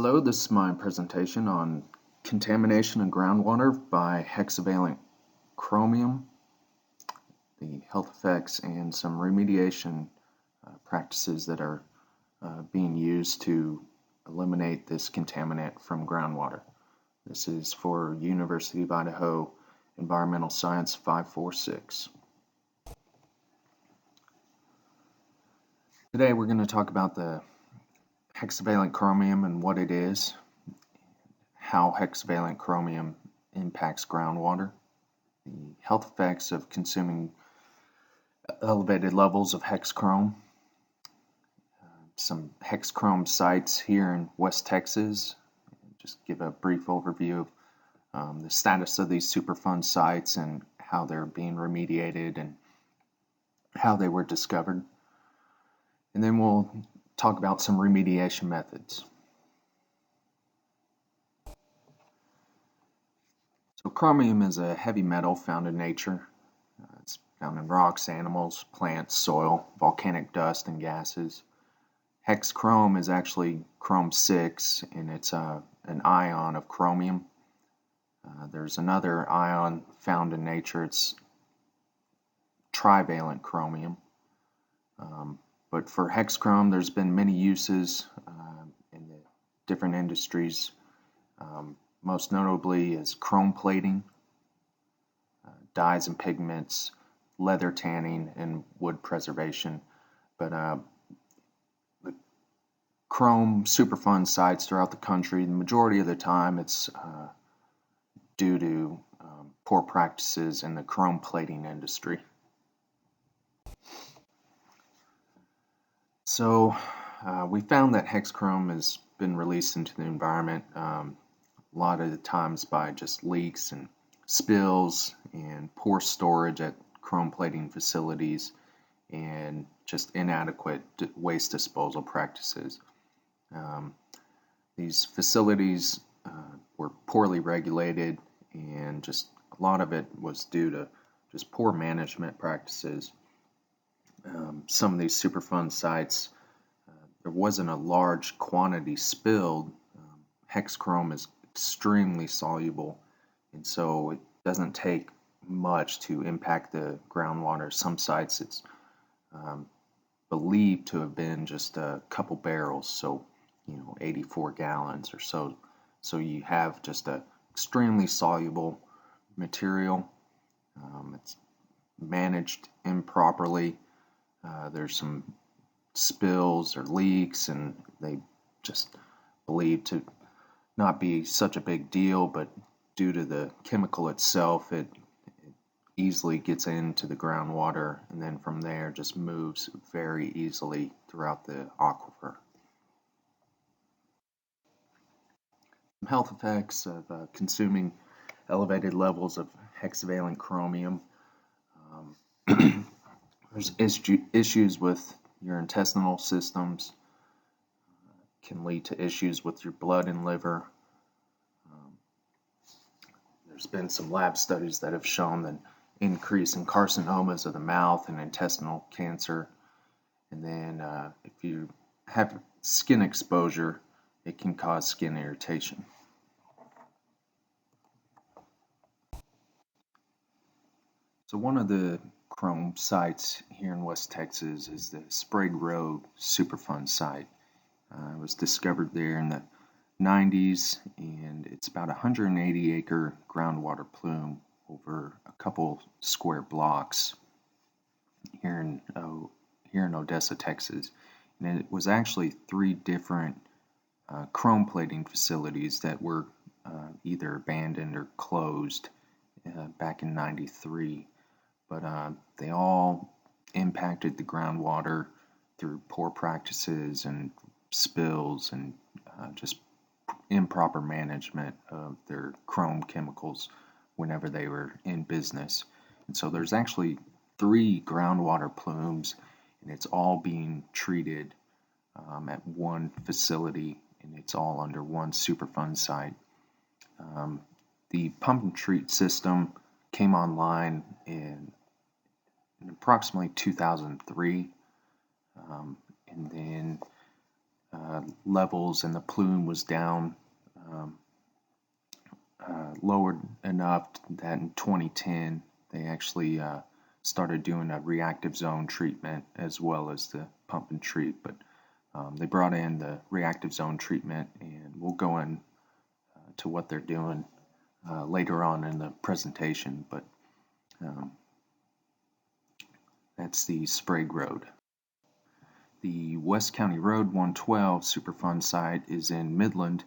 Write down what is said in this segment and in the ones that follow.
Hello, this is my presentation on contamination in groundwater by hexavalent chromium, the health effects, and some remediation practices that are being used to eliminate this contaminant from groundwater. This is for University of Idaho Environmental Science 546. Today we're going to talk about the hexavalent chromium and what it is, how hexavalent chromium impacts groundwater, the health effects of consuming elevated levels of hexchrome, some hexchrome sites here in West Texas, just give a brief overview of the status of these Superfund sites and how they're being remediated and how they were discovered. And then we'll talk about some remediation methods. So chromium is a heavy metal found in nature. It's found in rocks, animals, plants, soil, volcanic dust, and gases. Hexchrome is actually chrome 6, and it's an ion of chromium. There's another ion found in nature. It's trivalent chromium. But for hexchrome, there's been many uses in the different industries. Most notably is chrome plating, dyes and pigments, leather tanning, and wood preservation. But the chrome Superfund sites throughout the country, the majority of the time it's due to poor practices in the chrome plating industry. So we found that hexchrome has been released into the environment a lot of the times by just leaks and spills and poor storage at chrome plating facilities and just inadequate waste disposal practices. These facilities were poorly regulated, and just a lot of it was due to just poor management practices. Some of these Superfund sites, there wasn't a large quantity spilled. Hexchrome is extremely soluble, and so it doesn't take much to impact the groundwater. Some sites it's believed to have been just a couple barrels, so 84 gallons or so. So you have just a extremely soluble material. It's managed improperly. There's some spills or leaks, and they just believed to not be such a big deal, but due to the chemical itself, it easily gets into the groundwater, and then from there just moves very easily throughout the aquifer. Some health effects of consuming elevated levels of hexavalent chromium. There's issues with your intestinal systems, can lead to issues with your blood and liver. There's been some lab studies that have shown an increase in carcinomas of the mouth and intestinal cancer. And then if you have skin exposure, it can cause skin irritation. So one of the chrome sites here in West Texas is the Sprague Road Superfund site. It was discovered there in the 90s, and it's about a 180-acre groundwater plume over a couple square blocks here in Odessa, Texas. And it was actually 3 different chrome plating facilities that were either abandoned or closed back in '93. But they all impacted the groundwater through poor practices and spills and just improper management of their chrome chemicals whenever they were in business. And so there's actually 3 groundwater plumes, and it's all being treated at one facility, and it's all under one Superfund site. The pump and treat system came online in approximately 2003, and then levels and the plume was down lowered enough that in 2010 they actually started doing a reactive zone treatment as well as the pump and treat. But they brought in the reactive zone treatment, and we'll go in to what they're doing later on in the presentation. But that's the Sprague Road. The West County Road 112 Superfund site is in Midland,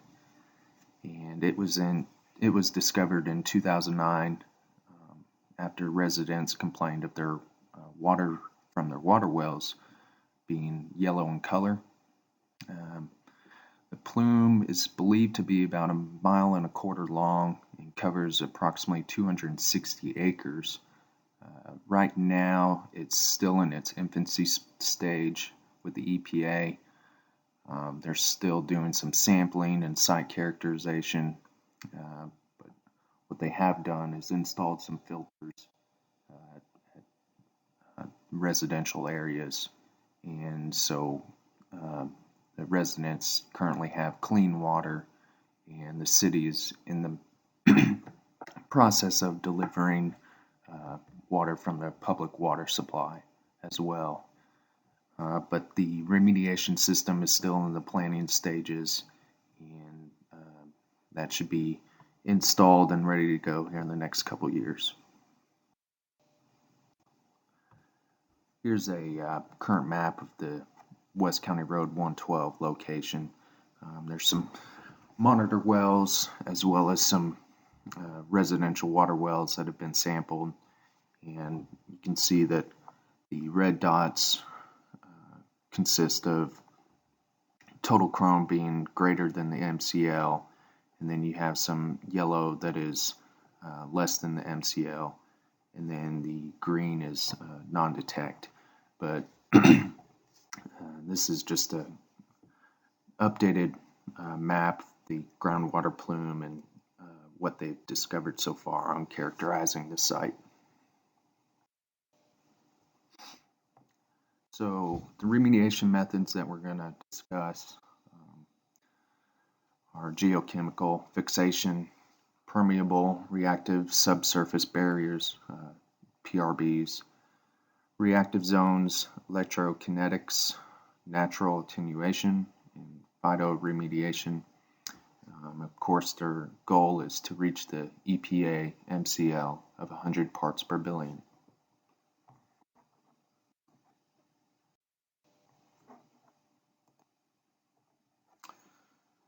and it was discovered in 2009 after residents complained of their water from their water wells being yellow in color. The plume is believed to be about 1.25 miles long and covers approximately 260 acres. Right now, it's still in its infancy stage with the EPA. They're still doing some sampling and site characterization, but what they have done is installed some filters at residential areas, and so the residents currently have clean water, and the city is in the process of delivering water from the public water supply as well. But the remediation system is still in the planning stages, and that should be installed and ready to go here in the next couple years. Here's a current map of the West County Road 112 location. There's some monitor wells as well as some residential water wells that have been sampled, and you can see that the red dots consist of total chrome being greater than the MCL, and then you have some yellow that is less than the MCL, and then the green is non-detect. But this is just a updated map, the groundwater plume, and what they've discovered so far on characterizing the site. So the remediation methods that we're going to discuss are geochemical fixation, permeable reactive subsurface barriers, PRBs, reactive zones, electrokinetics, natural attenuation, and phytoremediation. Of course, their goal is to reach the EPA MCL of 100 parts per billion.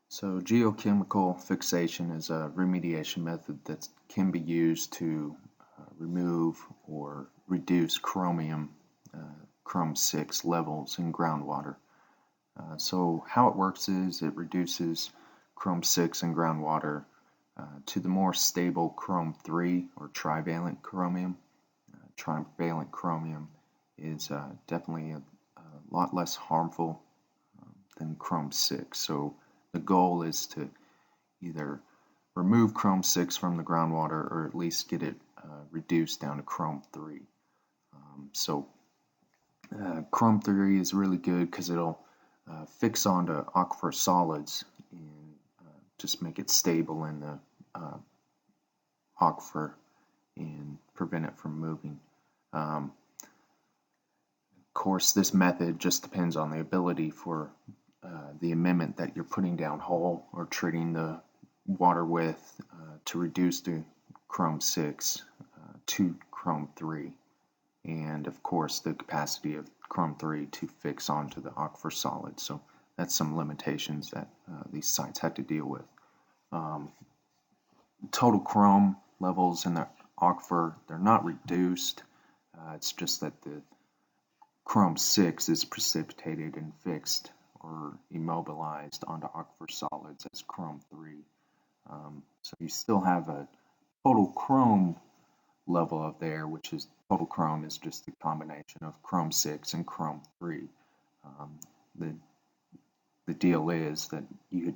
So geochemical fixation is a remediation method that can be used to remove or reduce chromium, Chrom-6 levels in groundwater. So how it works is it reduces Chrom-6 in groundwater to the more stable Chrom-3 or trivalent chromium. Trivalent chromium is definitely a lot less harmful than Chrom-6. So the goal is to either remove Chrom-6 from the groundwater or at least get it reduced down to Chrom-3. So Chrom-3 is really good because it'll fix onto aquifer solids and just make it stable in the aquifer and prevent it from moving. Of course, this method just depends on the ability for the amendment that you're putting down hole or treating the water with to reduce the Chrom-6 to Chrom-3, and of course the capacity of Chrom-3 to fix onto the aquifer solid. So that's some limitations that these sites have to deal with. Total chrome levels in the aquifer, they're not reduced. It's just that the Chrom-6 is precipitated and fixed or immobilized onto aquifer solids as Chrom-3. So you still have a total chrome level of there, which is total chrome is just the combination of Chrom-6 and Chrom-3. The deal is that you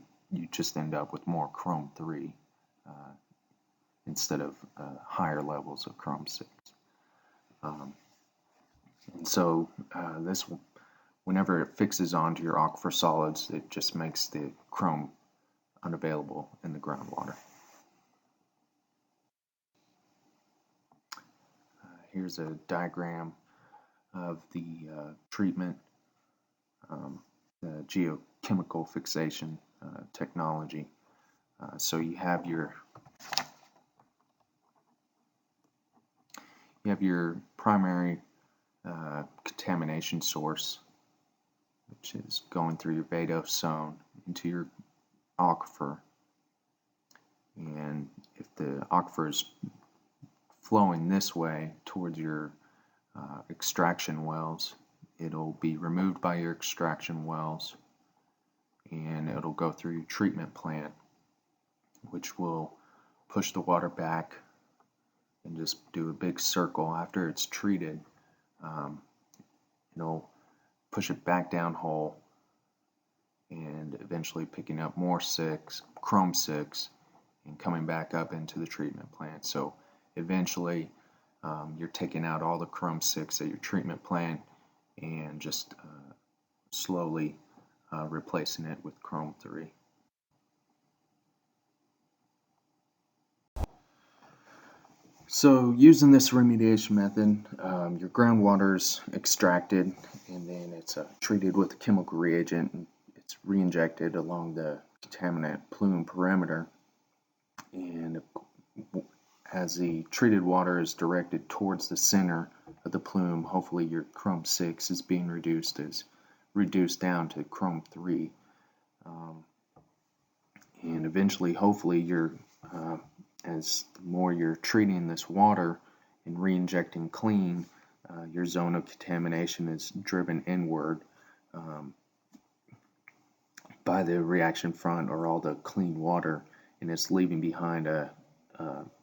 just end up with more Chrom-3 instead of higher levels of Chrom-6. And so this will whenever it fixes onto your aquifer solids, it just makes the chrome unavailable in the groundwater. Here's a diagram of the treatment, the geochemical fixation technology. So you have your primary contamination source, which is going through your vadose zone into your aquifer. And if the aquifer is flowing this way towards your extraction wells, it'll be removed by your extraction wells, and it'll go through your treatment plant, which will push the water back and just do a big circle. After it's treated, it'll push it back down hole and eventually picking up more chrome 6 and coming back up into the treatment plant. So eventually you're taking out all the chrome 6 at your treatment plant and just slowly replacing it with chrome 3. So using this remediation method, your groundwater is extracted and then it's treated with a chemical reagent, and it's re-injected along the contaminant plume perimeter. And as the treated water is directed towards the center of the plume, hopefully your chrome 6 is being reduced down to chrome 3. And eventually, hopefully, as the more you're treating this water and re-injecting clean, your zone of contamination is driven inward by the reaction front or all the clean water, and it's leaving behind a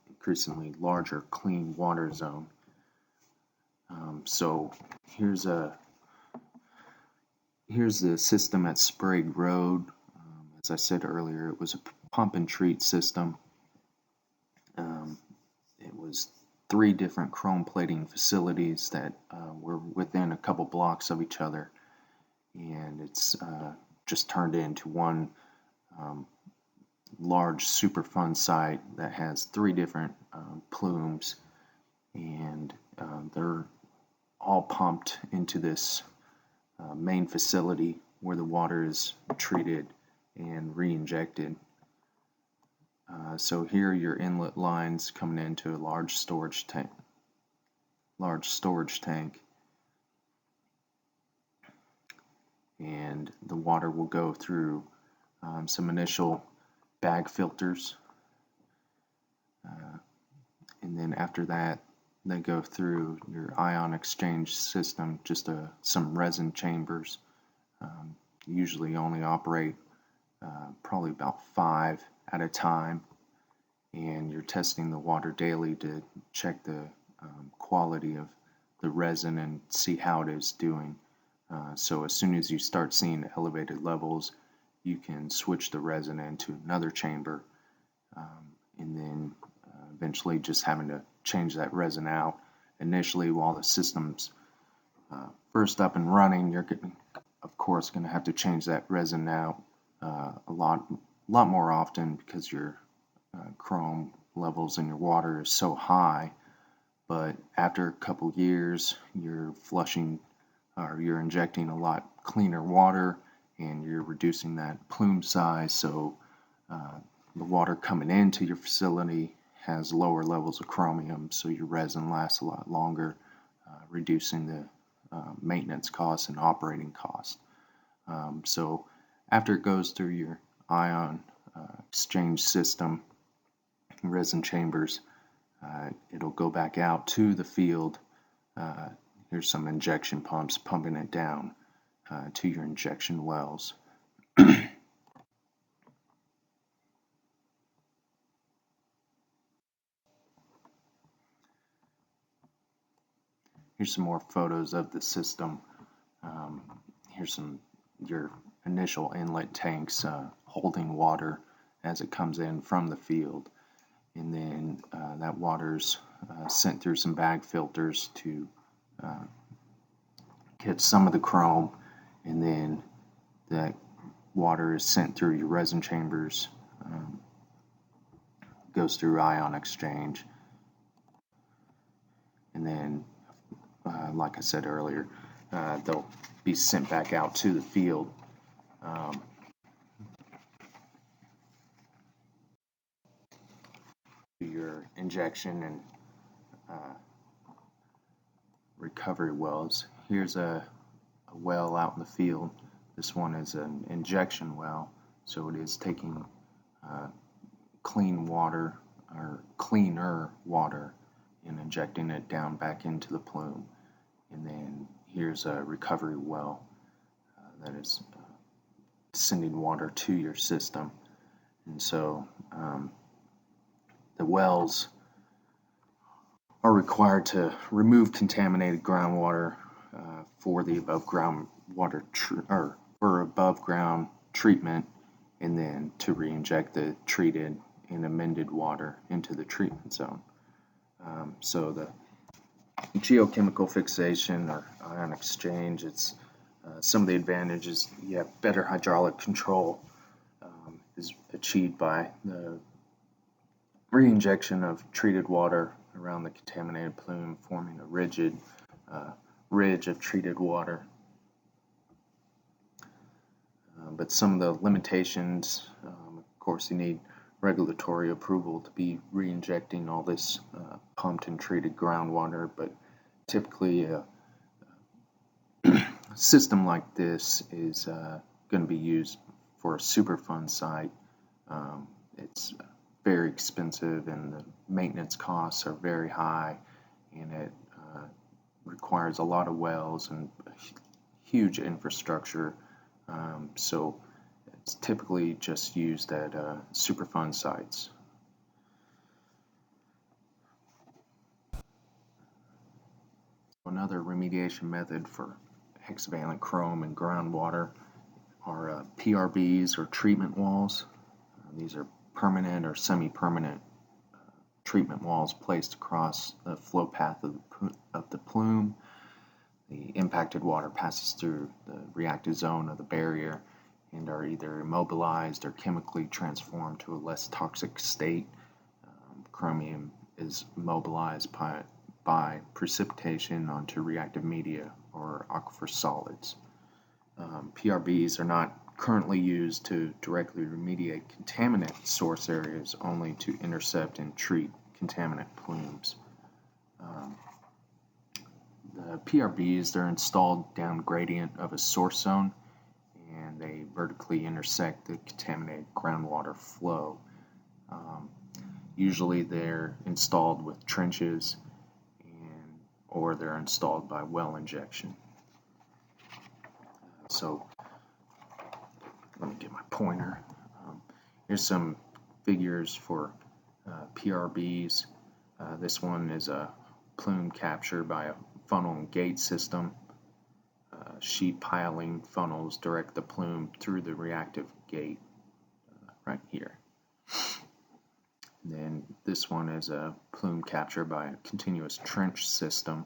increasingly larger clean water zone. So here's the system at Sprague Road. As I said earlier, it was a pump and treat system. It was 3 different chrome plating facilities that were within a couple blocks of each other, and it's just turned into one large Superfund site that has 3 different plumes, and they're all pumped into this main facility where the water is treated and re-injected. So here are your inlet lines coming into a large storage tank. And the water will go through some initial bag filters, and then after that they go through your ion exchange system, just some resin chambers. Usually only operate probably about 5 at a time, and you're testing the water daily to check the quality of the resin and see how it is doing. So as soon as you start seeing elevated levels, you can switch the resin into another chamber, and then eventually just having to change that resin out. Initially, while the system's first up and running, you're of course going to have to change that resin out a lot more often because your chrome levels in your water is so high. But after a couple years, you're flushing or you're injecting a lot cleaner water, and you're reducing that plume size, so the water coming into your facility has lower levels of chromium, so your resin lasts a lot longer, reducing the maintenance costs and operating costs. So after it goes through your ion exchange system, resin chambers, it'll go back out to the field. Here's some injection pumps pumping it down to your injection wells. Here's some more photos of the system. Here's your initial inlet tanks holding water as it comes in from the field, and then that water's sent through some bag filters to get some of the chrome, and then that water is sent through your resin chambers, goes through ion exchange, and then like I said earlier, they'll be sent back out to the field. Your injection and recovery wells. Here's a well out in the field. This one is an injection well, so it is taking clean water or cleaner water and injecting it down back into the plume. And then here's a recovery well that is sending water to your system. And so the wells are required to remove contaminated groundwater for the above ground water for above ground treatment, and then to re-inject the treated and amended water into the treatment zone. So the geochemical fixation or ion exchange, it's some of the advantages. You have better hydraulic control is achieved by the re-injection of treated water around the contaminated plume, forming a rigid ridge of treated water. But some of the limitations, of course, you need regulatory approval to be re-injecting all this pumped and treated groundwater, but typically a system like this is going to be used for a Superfund site. It's very expensive and the maintenance costs are very high, and it requires a lot of wells and huge infrastructure. So it's typically just used at Superfund sites. Another remediation method for hexavalent chrome and groundwater are PRBs, or treatment walls. These are permanent or semi-permanent treatment walls placed across the flow path of the plume. The impacted water passes through the reactive zone of the barrier and are either immobilized or chemically transformed to a less toxic state. Chromium is mobilized by precipitation onto reactive media or aquifer solids. PRBs are not currently used to directly remediate contaminant source areas, only to intercept and treat contaminant plumes. The PRBs, they're installed down gradient of a source zone, and they vertically intersect the contaminated groundwater flow. Usually they're installed with trenches, or they're installed by well injection. So let me get my pointer. Here's some figures for PRBs. This one is a plume capture by a funnel and gate system. Sheet piling funnels direct the plume through the reactive gate right here. And then this one is a plume capture by a continuous trench system.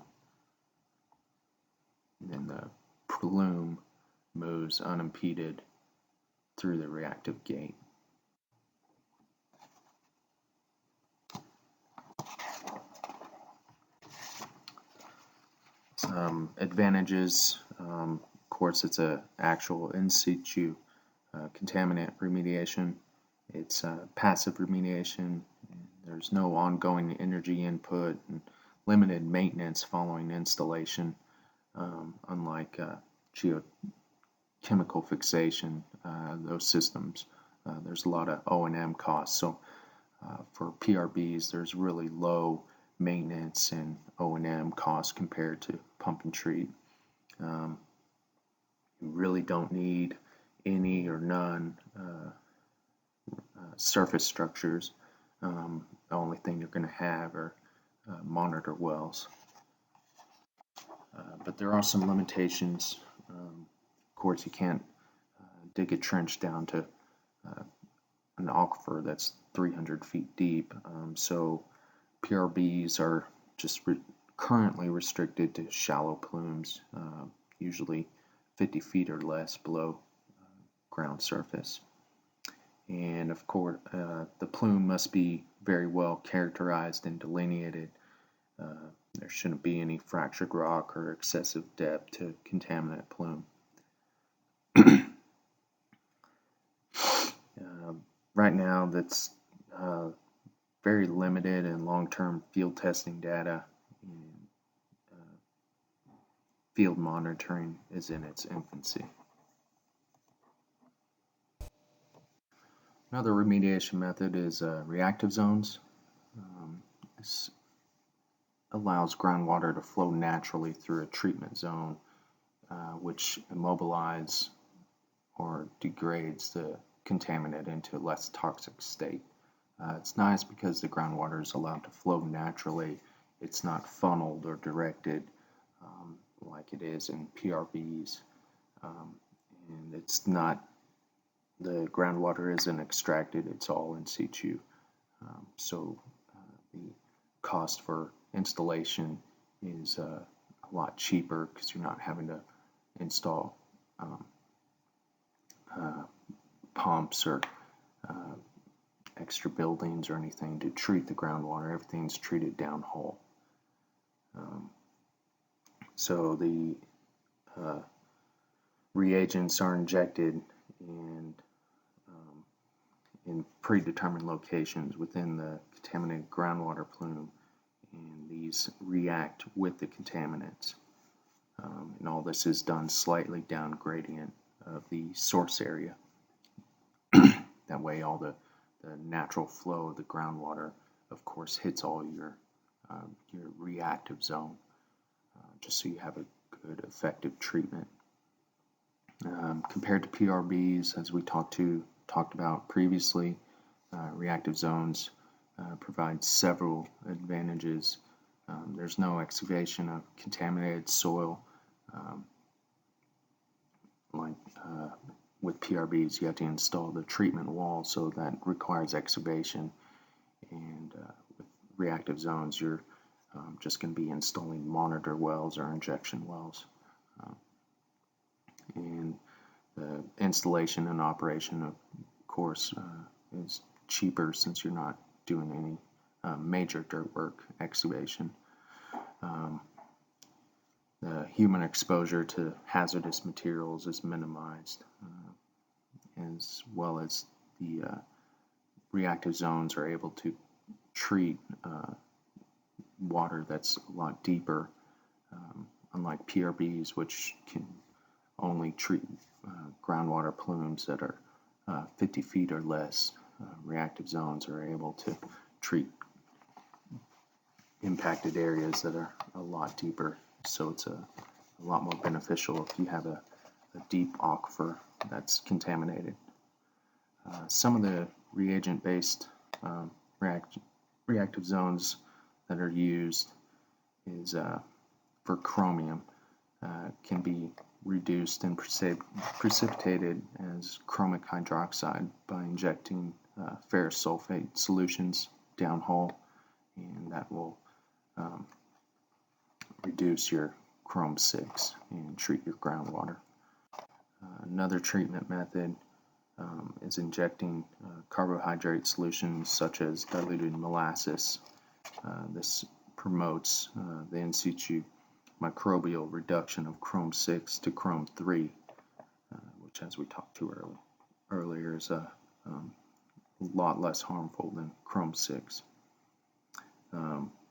And then the plume moves unimpeded through the reactive gate. Some advantages, of course, it's an actual in situ contaminant remediation. It's passive remediation. There's no ongoing energy input and limited maintenance following installation, unlike geochemical fixation. Those systems, there's a lot of O&M costs. So for PRBs, there's really low maintenance and O&M costs compared to pump and treat. You really don't need any or none surface structures. The only thing you're going to have are monitor wells. But there are some limitations. Of course, you can't dig a trench down to an aquifer that's 300 feet deep. So PRBs are just currently restricted to shallow plumes, usually 50 feet or less below ground surface. And of course, the plume must be very well characterized and delineated. There shouldn't be any fractured rock or excessive depth to contaminate plume. Right now, that's very limited and long-term field testing data, and field monitoring is in its infancy. Another remediation method is reactive zones. This allows groundwater to flow naturally through a treatment zone, which immobilizes or degrades the contaminant into a less toxic state. It's nice because the groundwater is allowed to flow naturally. It's not funneled or directed like it is in PRBs, and it's not, the groundwater isn't extracted, it's all in situ. So the cost for installation is a lot cheaper because you're not having to install pumps or extra buildings or anything to treat the groundwater. Everything's treated downhole. So the reagents are injected in predetermined locations within the contaminated groundwater plume, and these react with the contaminants. And all this is done slightly down gradient of the source area. That way all the natural flow of the groundwater, of course, hits all your reactive zone, just so you have a good effective treatment. Compared to PRBs, as we talked about previously, reactive zones provide several advantages. There's no excavation of contaminated soil. Like with PRBs, you have to install the treatment wall, so that requires excavation. And with reactive zones, you're just going to be installing monitor wells or injection wells. And the installation and operation, of course, is cheaper since you're not doing any major dirt work excavation. The human exposure to hazardous materials is minimized, as well as the reactive zones are able to treat water that's a lot deeper, unlike PRBs, which can only treat groundwater plumes that are 50 feet or less. Reactive zones are able to treat impacted areas that are a lot deeper, so it's a lot more beneficial if you have a deep aquifer that's contaminated. Some of the reagent-based reactive zones that are used is for chromium, can be reduced and precipitated as chromic hydroxide by injecting ferrous sulfate solutions downhole, and that will reduce your Chrome 6 and treat your groundwater. Another treatment method is injecting carbohydrate solutions such as diluted molasses. This promotes the in situ microbial reduction of Chrome 6 to Chrome 3, which, as we talked to earlier, is a lot less harmful than Chrome 6.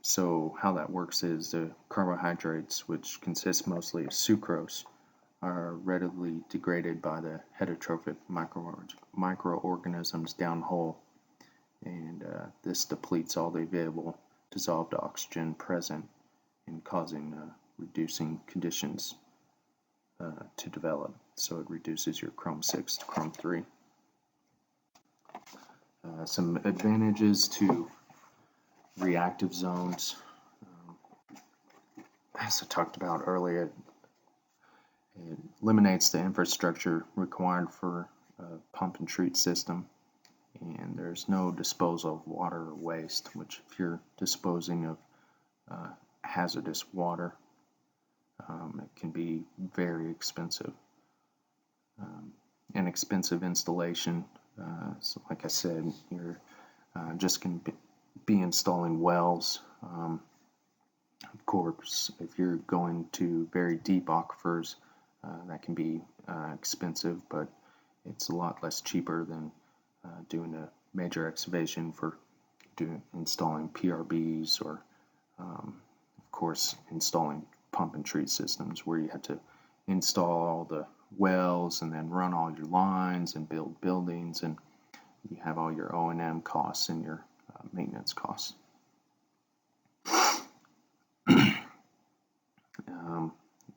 So how that works is the carbohydrates, which consist mostly of sucrose, are readily degraded by the heterotrophic microorganisms downhole, and this depletes all the available dissolved oxygen present and causing reducing conditions to develop. So it reduces your Chrome 6 to Chrome 3. Some advantages to reactive zones. As I talked about earlier, it eliminates the infrastructure required for a pump and treat system, and there's no disposal of water or waste, which if you're disposing of hazardous water, it can be very expensive. inexpensive installation. So like I said, you're just going to be installing wells. Of course, if you're going to very deep aquifers, that can be expensive, but it's a lot less cheaper than doing a major excavation for installing PRBs or, of course, installing pump and treat systems where you have to install all the wells and then run all your lines and build buildings, and you have all your O&M costs and your maintenance costs.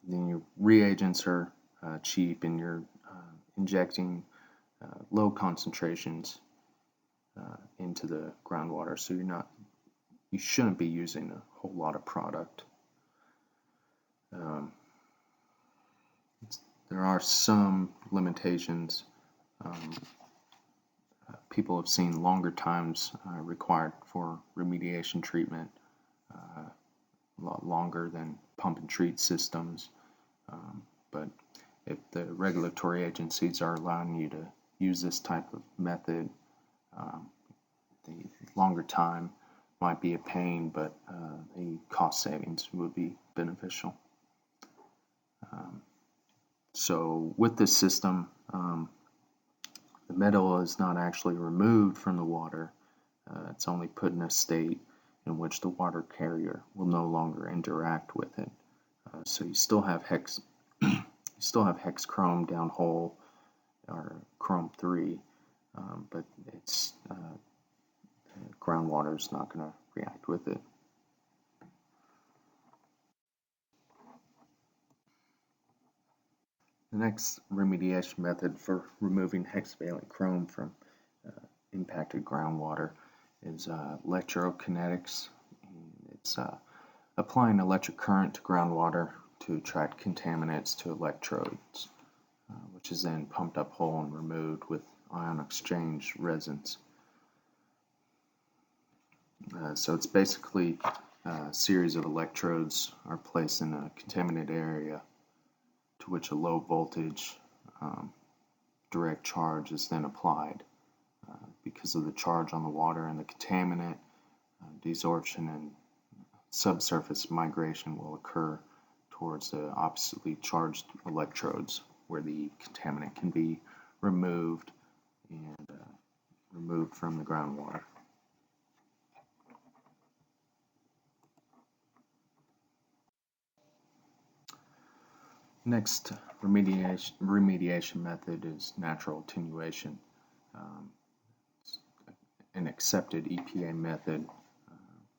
Then your reagents are cheap, and you're injecting low concentrations into the groundwater, so you shouldn't be using a whole lot of product. There are some limitations. People have seen longer times required for remediation treatment, a lot longer than pump and treat systems. But if the regulatory agencies are allowing you to use this type of method, the longer time might be a pain, but the cost savings would be beneficial. So with this system, the metal is not actually removed from the water. It's only put in a state in which the water carrier will no longer interact with it. So you still have hex chrome downhole, or chrome 3, but it's groundwater is not going to react with it. The next remediation method for removing hexavalent chrome from impacted groundwater is electrokinetics. It's applying electric current to groundwater to attract contaminants to electrodes, which is then pumped up whole and removed with ion exchange resins. So it's basically a series of electrodes are placed in a contaminated area to which a low voltage direct charge is then applied. Because of the charge on the water and the contaminant, desorption and subsurface migration will occur towards the oppositely charged electrodes, where the contaminant can be removed and removed from the groundwater. Next remediation method is natural attenuation. It's an accepted EPA method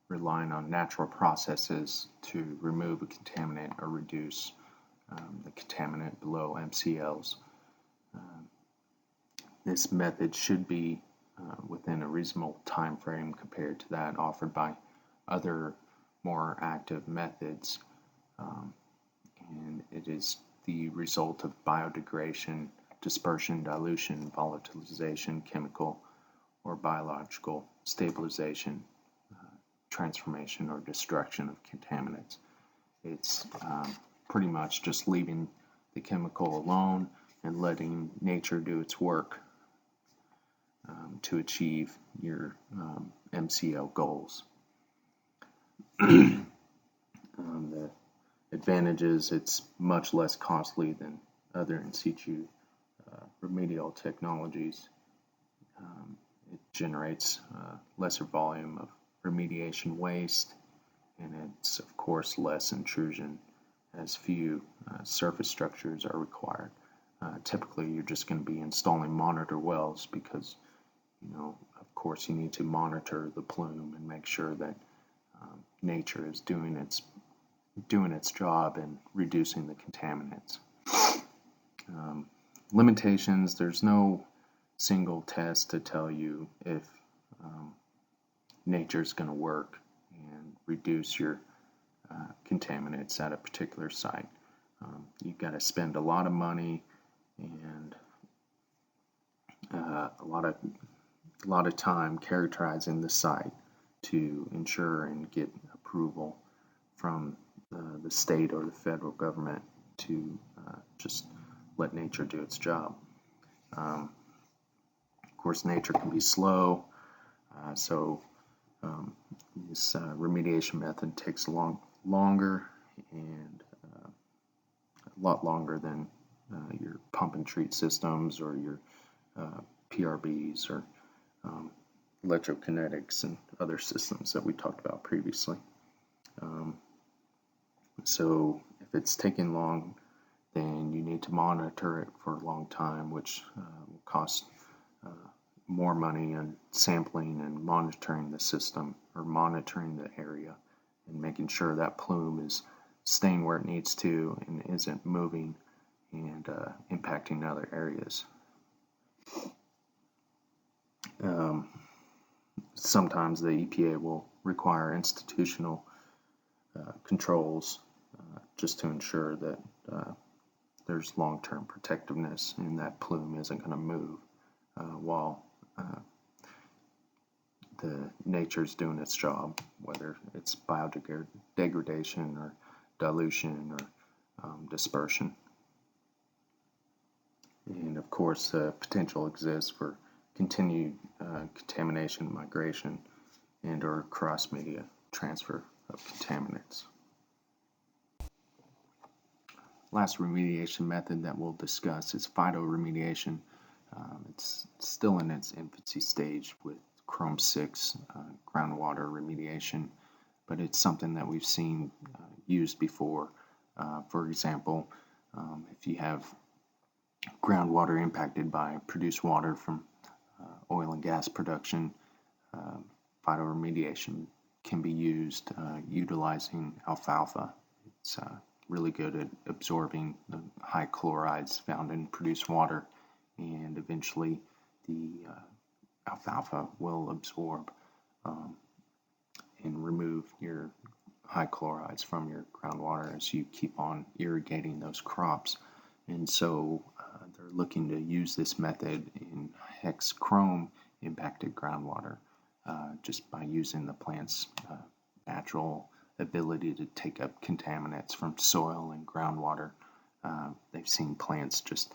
relying on natural processes to remove a contaminant or reduce the contaminant below MCLs. This method should be within a reasonable time frame compared to that offered by other more active methods. And it is the result of biodegradation, dispersion, dilution, volatilization, chemical or biological stabilization, transformation, or destruction of contaminants. It's pretty much just leaving the chemical alone and letting nature do its work to achieve your MCL goals. The advantages: it's much less costly than other in situ remedial technologies. It generates lesser volume of remediation waste, and it's of course less intrusion, as few surface structures are required. Typically you're just going to be installing monitor wells because, of course, you need to monitor the plume and make sure that nature is doing its job in reducing the contaminants. Limitations: there's no single test to tell you if nature's going to work and reduce your contaminants at a particular site. You've got to spend a lot of money and a lot of time characterizing the site to ensure and get approval from the state or the federal government to just let nature do its job. Of course, nature can be slow, so this remediation method takes longer and a lot longer than your pump and treat systems or your PRBs or electrokinetics and other systems that we talked about previously. So if it's taking long, then you need to monitor it for a long time, which will cost more money on sampling and monitoring the system or monitoring the area and making sure that plume is staying where it needs to and isn't moving and impacting other areas. Sometimes the EPA will require institutional controls just to ensure that there's long-term protectiveness and that plume isn't going to move while the nature's doing its job, whether it's biodegradation or dilution or dispersion. And of course, the potential exists for continued contamination, migration, and or cross-media transfer of contaminants. Last remediation method that we'll discuss is phytoremediation. It's still in its infancy stage with Chromium-6 groundwater remediation, but it's something that we've seen used before. For example, if you have groundwater impacted by produced water from oil and gas production, phytoremediation can be used utilizing alfalfa. It's really good at absorbing the high chlorides found in produced water, and eventually the alfalfa will absorb and remove your high chlorides from your groundwater as you keep on irrigating those crops. And so they're looking to use this method in hex chrome impacted groundwater just by using the plant's natural ability to take up contaminants from soil and groundwater. They've seen plants just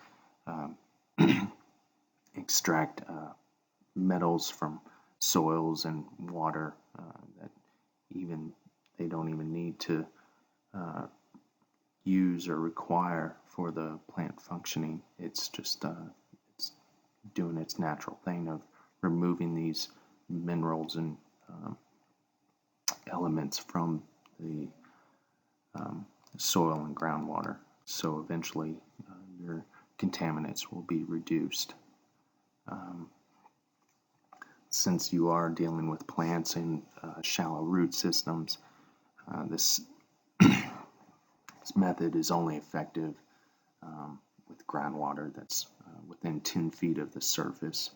extract metals from soils and water that they don't even need to use or require for the plant functioning. It's just it's doing its natural thing of removing these minerals and elements from the soil and groundwater. So eventually your contaminants will be reduced. Since you are dealing with plants in shallow root systems, this method is only effective with groundwater that's within 10 feet of the surface.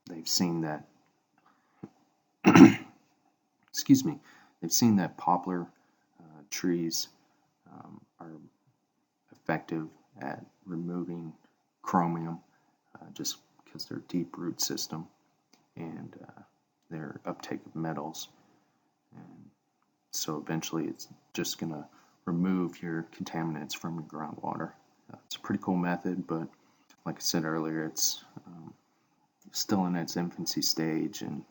They've seen that they've seen that poplar trees are effective at removing chromium just because they're deep root system and their uptake of metals. And so eventually it's just going to remove your contaminants from your groundwater. It's a pretty cool method, but like I said earlier, it's still in its infancy stage, and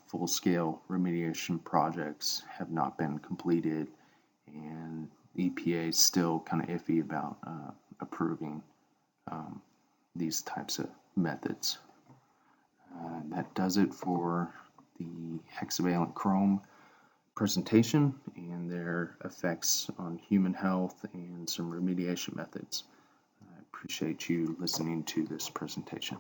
full-scale remediation projects have not been completed, and the EPA is still kind of iffy about approving these types of methods. That does it for the hexavalent chrome presentation and their effects on human health and some remediation methods. I appreciate you listening to this presentation.